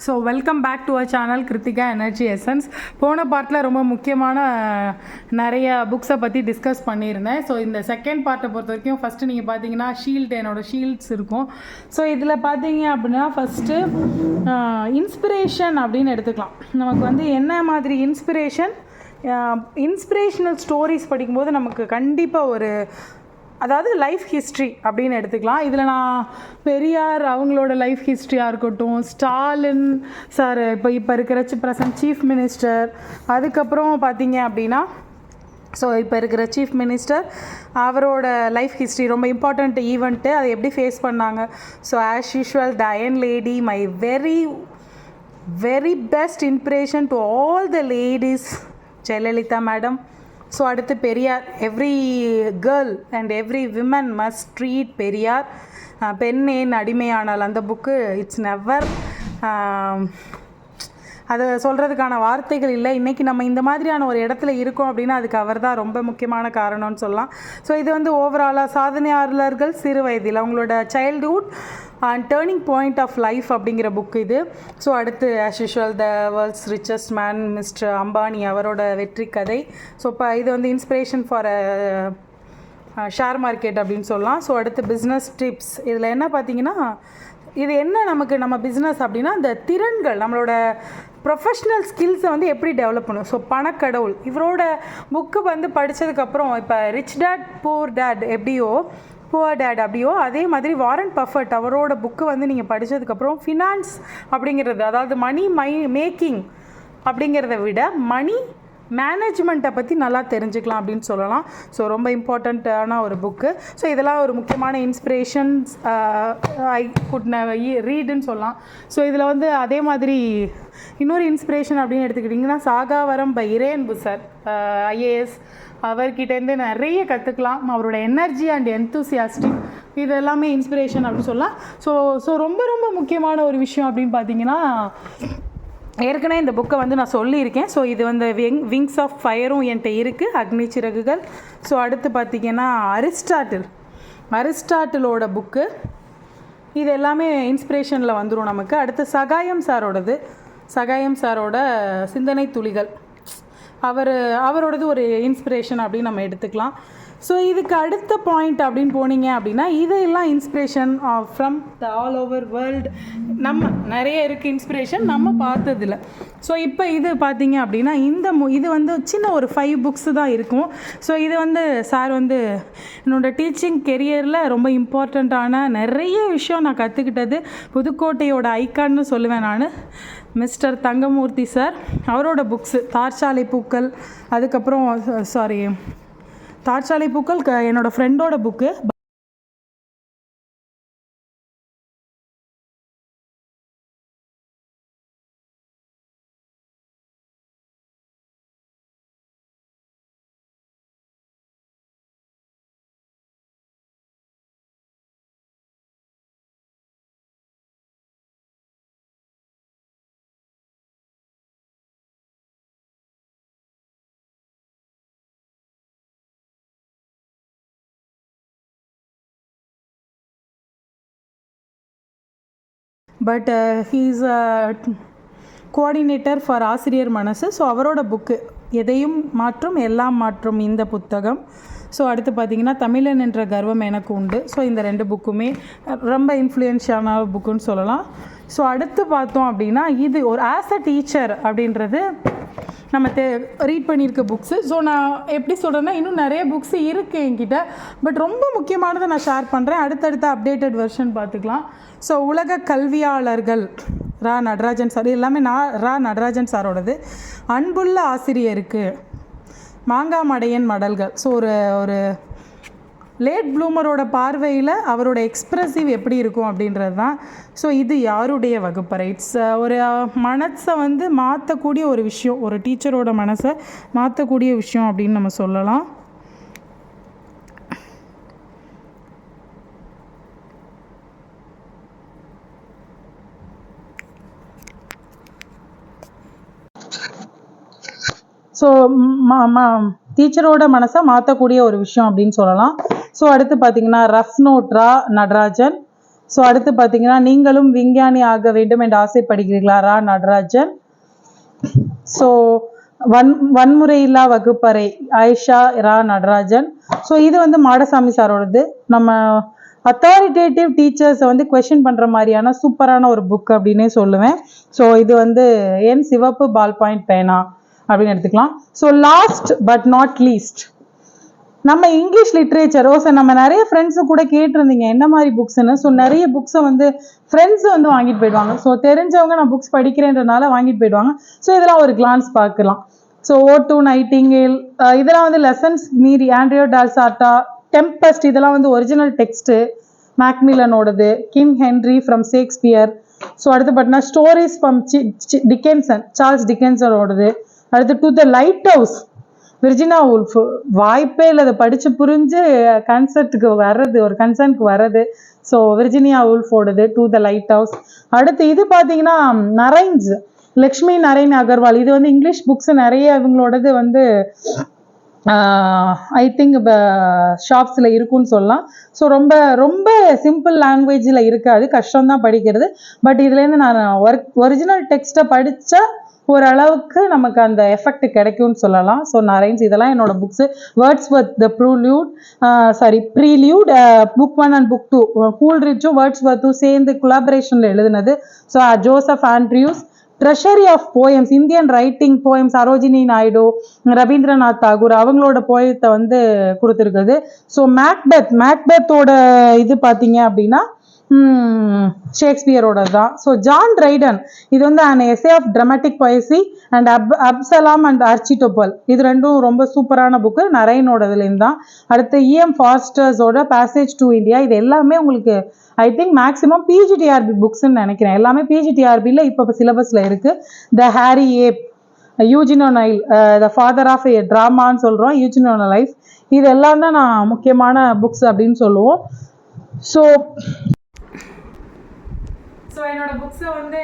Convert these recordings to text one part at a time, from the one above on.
So welcome back to our channel Krithika energy essence. போன பார்ட்டில் ரொம்ப முக்கியமான நிறைய புக்ஸை பற்றி டிஸ்கஸ் பண்ணியிருந்தேன். ஸோ இந்த செகண்ட் பார்ட்டை பொறுத்த வரைக்கும் ஃபஸ்ட்டு நீங்கள் பார்த்தீங்கன்னா என்னோடய ஷீல்ட்ஸ் இருக்கும். ஸோ இதில் பார்த்தீங்க அப்படின்னா ஃபஸ்ட்டு இன்ஸ்பிரேஷன் அப்படின்னு எடுத்துக்கலாம். நமக்கு வந்து என்ன மாதிரி இன்ஸ்பிரேஷனல் ஸ்டோரிஸ் படிக்கும்போது நமக்கு கண்டிப்பாக ஒரு அதாவது லைஃப் ஹிஸ்ட்ரி அப்படின்னு எடுத்துக்கலாம். இதில் நான் பெரியார் அவங்களோட லைஃப் ஹிஸ்ட்ரியாக இருக்கட்டும், ஸ்டாலின் சார் இப்போ இருக்கிற ப்ரெசன்ட் சீஃப் மினிஸ்டர், அதுக்கப்புறம் பார்த்தீங்க அப்படின்னா இப்போ இருக்கிற சீஃப் மினிஸ்டர் அவரோட லைஃப் ஹிஸ்ட்ரி ரொம்ப இம்பார்ட்டண்ட் ஈவெண்ட்டு, அதை எப்படி ஃபேஸ் பண்ணாங்க. So as usual the iron lady, my very best inspiration to all the ladies, Jayalalithaa madam. So அடுத்து Periyar, every girl and every women must treat Periyar. பெண் ஏன் அடிமையானால் அந்த புக்கு இட்ஸ் நெவர், அதை சொல்கிறதுக்கான வார்த்தைகள் இல்லை. இன்றைக்கி நம்ம இந்த மாதிரியான ஒரு இடத்துல இருக்கோம் அப்படின்னா அதுக்கு அவர் தான் ரொம்ப முக்கியமான காரணம்னு சொல்லலாம். ஸோ இது வந்து ஓவராலாக சாதனையாளர்கள் சிறு வயதில் அவங்களோட childhood and turning point of life அப்படிங்கிற புக் இது. ஸோ அடுத்து as usual the world's richest man mister Ambani, அவரோட வெற்றி கதை. ஸோ இப்போ இது வந்து இன்ஸ்பிரேஷன் ஃபார் ஷேர் மார்க்கெட் அப்படின்னு சொல்லலாம். ஸோ அடுத்து பிஸ்னஸ் டிப்ஸ். இதில் என்ன பார்த்தீங்கன்னா இது என்ன நம்ம பிஸ்னஸ் அப்படின்னா இந்த திறன்கள், நம்மளோட ப்ரொஃபஷ்னல் ஸ்கில்ஸை வந்து எப்படி டெவலப் பண்ணும். ஸோ பணக்கடவுள் இவரோட புக்கு வந்து படித்ததுக்கப்புறம் இப்போ ரிச் டேட் புவர் டேட் அப்படியோ அதே மாதிரி வாரன் பஃபட் அவரோட புக்கு வந்து நீங்கள் படித்ததுக்கப்புறம் ஃபினான்ஸ் அப்படிங்கிறது, அதாவது மணி மேக்கிங் அப்படிங்கிறத விட மணி மேனேஜ்மெண்ட்டை பற்றி நல்லா தெரிஞ்சுக்கலாம் அப்படின்னு சொல்லலாம். ஸோ ரொம்ப இம்பார்ட்டண்ட்டான ஒரு புக்கு. ஸோ இதெல்லாம் ஒரு முக்கியமான இன்ஸ்பிரேஷன்ஸ் ஐ குட் ரீடுன்னு சொல்லலாம். ஸோ இதில் வந்து அதே மாதிரி இன்னொரு இன்ஸ்பிரேஷன் அப்படின்னு எடுத்துக்கிட்டிங்கன்னா சாகாவரம் பை இறையன்பு சார், ஐஏஎஸ், அவர்கிட்டேருந்து நிறைய கற்றுக்கலாம். அவரோட எனர்ஜி அண்ட் என்தூசியாஸ்டிக் இது எல்லாமே இன்ஸ்பிரேஷன் அப்படின்னு சொல்லலாம். ஸோ ரொம்ப ரொம்ப முக்கியமான ஒரு விஷயம் அப்படின்னு பார்த்தீங்கன்னா ஏற்கனவே இந்த புக்கை வந்து நான் சொல்லியிருக்கேன். ஸோ இது வந்து விங்ஸ் ஆஃப் ஃபயரும் என்கிட்ட இருக்குது, அக்னி சிறகுகள். ஸோ அடுத்து பார்த்திங்கன்னா அரிஸ்டாட்டிலோட புக்கு, இது எல்லாமே இன்ஸ்பிரேஷனில் வந்துடும் நமக்கு. அடுத்து சகாயம் சாரோட சிந்தனை துளிகள், அவரோடது ஒரு இன்ஸ்பிரேஷன் அப்படின்னு நம்ம எடுத்துக்கலாம். ஸோ இதுக்கு அடுத்த பாயிண்ட் அப்படின்னு போனீங்க அப்படின்னா இதெல்லாம் inspiration from the all over world. நம்ம நிறைய இருக்குது இன்ஸ்பிரேஷன் நம்ம பார்த்ததில்ல. ஸோ இப்போ இது பார்த்தீங்க அப்படின்னா இது வந்து சின்ன ஒரு 5 புக்ஸு தான் இருக்கும். ஸோ இது வந்து சார் வந்து என்னோடய டீச்சிங் கெரியரில் ரொம்ப இம்பார்ட்டண்ட்டான நிறைய விஷயம் நான் கற்றுக்கிட்டது. புதுக்கோட்டையோட ஐக்கான்னு சொல்லுவேன் நான், மிஸ்டர் தங்கமூர்த்தி சார். அவரோட புக்ஸு தார்ச்சாலை பூக்கள், அதுக்கப்புறம் தார்ச்சாலை பூக்கள் என்னோடய ஃப்ரெண்டோட book. But he is coordinator for ஆசிரியர் மனசு. ஸோ அவரோட புக்கு எதையும் மாற்றும் எல்லாம் மாற்றும் இந்த புத்தகம். ஸோ அடுத்து பார்த்திங்கன்னா தமிழன் என்ற கர்வம் எனக்கு உண்டு. ஸோ இந்த 2 புக்குமே ரொம்ப இன்ஃப்ளூயன்ஷியலான புக்குன்னு சொல்லலாம். ஸோ அடுத்து பார்த்தோம் அப்படின்னா இது ஒரு ஆஸ் அ டீச்சர் அப்படின்றது நம்ம ரீட் பண்ணியிருக்க புக்ஸு. ஸோ நான் எப்படி சொல்கிறேன்னா இன்னும் நிறைய புக்ஸு இருக்குது என்கிட்ட, பட் ரொம்ப முக்கியமானதை நான் ஷேர் பண்ணுறேன். அடுத்தடுத்த அப்டேட்டட் வெர்ஷன் பார்த்துக்கலாம். ஸோ உலக கல்வியாளர்கள் ரா நடராஜன் சார், எல்லாமே ரா நடராஜன் சாரோடது. அன்புள்ள ஆசிரியருக்கு மாங்காமடையன் மடல்கள். ஸோ ஒரு லேட் ப்ளூமரோட பார்வையில் அவரோட எக்ஸ்ப்ரெசிவ் எப்படி இருக்கும் அப்படின்றது தான். ஸோ இது யாருடைய வகுப்பறை, இட்ஸ் ஒரு மனசை வந்து மாற்றக்கூடிய ஒரு விஷயம், ஒரு டீச்சரோட மனசை மாற்றக்கூடிய விஷயம் அப்படின்னு நம்ம சொல்லலாம். ஸோ டீச்சரோட மனசை மாற்றக்கூடிய ஒரு விஷயம் அப்படின்னு சொல்லலாம். ஸோ அடுத்து பார்த்திங்கன்னா ரஃப் நோட் ரா நடராஜன். ஸோ அடுத்து பார்த்தீங்கன்னா நீங்களும் விஞ்ஞானி ஆக வேண்டும் என்று ஆசைப்படுகிறீர்களா, ரா நடராஜன். ஸோ வன்முறையில்லா வகுப்பறை, ஆயிஷா ரா நடராஜன். ஸோ இது வந்து மாடசாமி சாரோடது. நம்ம அத்தாரிட்டேட்டிவ் டீச்சர்ஸை வந்து கொஷின் பண்ணுற மாதிரியான சூப்பரான ஒரு புக் அப்படின்னே சொல்லுவேன். ஸோ இது வந்து என் சிவப்பு பால் பாயிண்ட் பேனா அப்படின்னு எடுத்துக்கலாம். So last but not least, நம்ம இங்கிலீஷ் லிட்ரேச்சர். சார் நம்ம நிறைய ஃப்ரெண்ட்ஸு கூட கேட்டிருந்தீங்க என்ன மாதிரி புக்ஸ்ன்னு. ஸோ நிறைய புக்ஸை வந்து ஃப்ரெண்ட்ஸ் வந்து வாங்கிட்டு போயிடுவாங்க. ஸோ தெரிஞ்சவங்க நான் புக்ஸ் படிக்கிறேன்றனால வாங்கிட்டு போயிடுவாங்க. ஸோ இதெல்லாம் ஒரு கிளான்ஸ் பார்க்கலாம். ஸோ O2 நைட்டிங்கேல், இதெல்லாம் வந்து லெசன்ஸ் மீரி, ஆண்ட்ரியோ டால்சாட்டா, டெம்பஸ்ட், இதெல்லாம் வந்து ஒரிஜினல் டெக்ஸ்ட்டு, மேக்மில்லனோடது, King Henry from Shakespeare. So அடுத்து பார்த்தீங்கன்னா ஸ்டோரிஸ் ஃப்ரம் டிக்கென்சன், சார்ல்ஸ் டிக்கென்சனோடது. அடுத்து to the lighthouse, Virginia Woolf. வாய்ப்பே இல்லை, அதை படித்து புரிஞ்சு கன்சர்ட்டுக்கு வர்றது, ஒரு கன்சர்னுக்கு வர்றது. ஸோ விர்ஜினியா உல்ஃபோடது டு த லைட் ஹவுஸ். அடுத்து இது பார்த்தீங்கன்னா நரைன்ஸ், லக்ஷ்மி நரேன் அகர்வால். இது வந்து இங்கிலீஷ் புக்ஸ் நிறைய இவங்களோடது வந்து ஐ திங்க் இப்போ ஷாப்ஸில் இருக்குன்னு சொல்லலாம். ஸோ ரொம்ப ரொம்ப சிம்பிள் லாங்குவேஜில் இருக்காது, கஷ்டம்தான் படிக்கிறது. பட் இதுலேருந்து நான் ஒரிஜினல் டெக்ஸ்ட்டை படித்தா ஓரளவுக்கு நமக்கு அந்த எஃபெக்ட் கிடைக்கும்னு சொல்லலாம். ஸோ நரைன்ஸ், இதெல்லாம் என்னோட books. Wordsworth the Prelude, book 1 and book 2 கூல்ரிட்ஜும் வேர்ட்ஸ்வர்த்தும் சேர்ந்து கொலாபரேஷனில் எழுதுனது. So Joseph Andrews. Treasury of poems, Indian writing poems, Sarojini Naidu, Rabindranath Tagore அவங்களோட போயத்தை வந்து கொடுத்துருக்குது. ஸோ மேக்பெத்தோட இது பார்த்தீங்க அப்படின்னா ஷேக்ஸ்பியரோட தான். ஸோ ஜான் ட்ரைடன், இது வந்து an essay of dramatic poesy and Absalom and Achitophel, இது ரெண்டும் ரொம்ப சூப்பரான புக்கு, நரைனோடதுலேருந்து தான். அடுத்து EM ஃபாஸ்டர்ஸோட பேசேஜ் டு இந்தியா. இது எல்லாமே உங்களுக்கு ஐ திங்க் மேக்ஸிமம் பிஜிடிஆர்பி புக்ஸ்ன்னு நினைக்கிறேன். எல்லாமே பிஜிடிஆர்பியில் இப்போ சிலபஸில் இருக்குது. The hairy ape, Eugene O'Neill, the father of a ட்ராமான்னு சொல்கிறோம், யூஜின் ஒனைல் லைஃப். இது எல்லாம் தான் நான் முக்கியமான புக்ஸ் அப்படின்னு சொல்லுவோம். ஸோ என்னோட புக்ஸை வந்து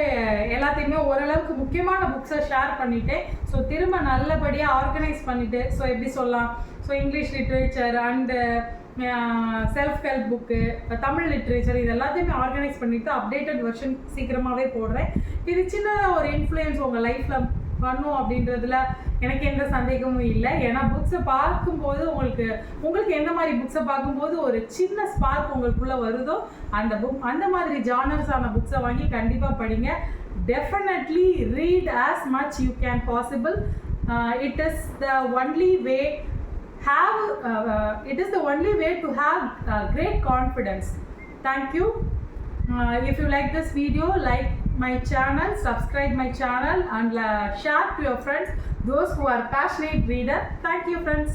எல்லாத்தையுமே ஓரளவுக்கு முக்கியமான புக்ஸை ஷேர் பண்ணிவிட்டு, ஸோ திரும்ப நல்லபடியாக ஆர்கனைஸ் பண்ணிவிட்டு, ஸோ எப்படி சொல்லலாம், so English literature and self help book, Tamil literature, இது எல்லாத்தையுமே ஆர்கனைஸ் பண்ணிவிட்டு அப்டேட்டட் வெர்ஷன் சீக்கிரமாகவே போடுறேன். இது சின்ன ஒரு இன்ஃப்ளூயன்ஸ் உங்கள் லைஃப்பில் பண்ணும் அப்படின்றதுல எனக்கு எந்த சந்தேகமும் இல்லை. ஏன்னா புக்ஸை பார்க்கும்போது உங்களுக்கு எந்த மாதிரி புக்ஸை பார்க்கும்போது ஒரு சின்ன ஸ்பார்க் உங்களுக்குள்ளே வருதோ அந்த மாதிரி ஜானர்ஸான புக்ஸை வாங்கி கண்டிப்பாக படிங்க. Definitely read as much you can possible. It is the only way to have great confidence. Thank you. If you like this video, like my channel, subscribe my channel and share to your friends, those who are passionate reader. Thank you friends.